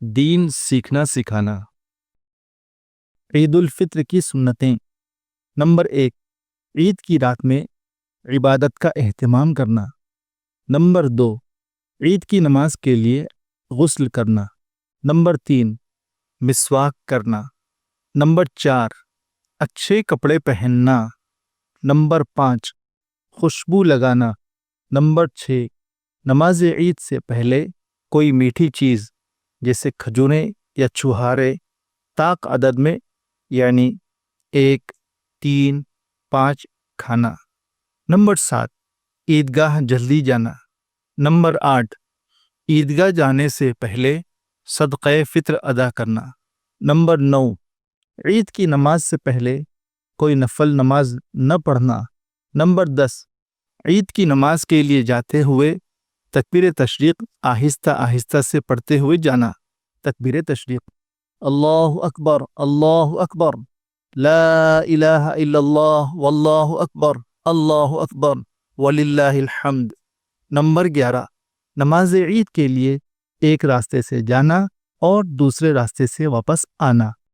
دین سیکھنا سکھانا۔ عید الفطر کی سنتیں۔ نمبر 1، عید کی رات میں عبادت کا اہتمام کرنا۔ نمبر 2، عید کی نماز کے لیے غسل کرنا۔ نمبر 3، مسواک کرنا۔ نمبر 4، اچھے کپڑے پہننا۔ نمبر 5، خوشبو لگانا۔ نمبر 6، نماز عید سے پہلے کوئی میٹھی چیز جیسے کھجوریں یا چھہارے طاق عدد میں یعنی 1، 3، 5 کھانا۔ نمبر 7، عیدگاہ جلدی جانا۔ نمبر 8، عیدگاہ جانے سے پہلے صدقہ فطر ادا کرنا۔ نمبر 9، عید کی نماز سے پہلے کوئی نفل نماز نہ پڑھنا۔ نمبر 10، عید کی نماز کے لیے جاتے ہوئے تکبیر تشریق آہستہ آہستہ سے پڑھتے ہوئے جانا۔ تکبیر تشریق: اللہ اکبر اللہ اکبر، لا الہ الا اللہ واللہ اکبر اللہ اکبر وللہ الحمد۔ نمبر 11، نماز عید کے لیے ایک راستے سے جانا اور دوسرے راستے سے واپس آنا۔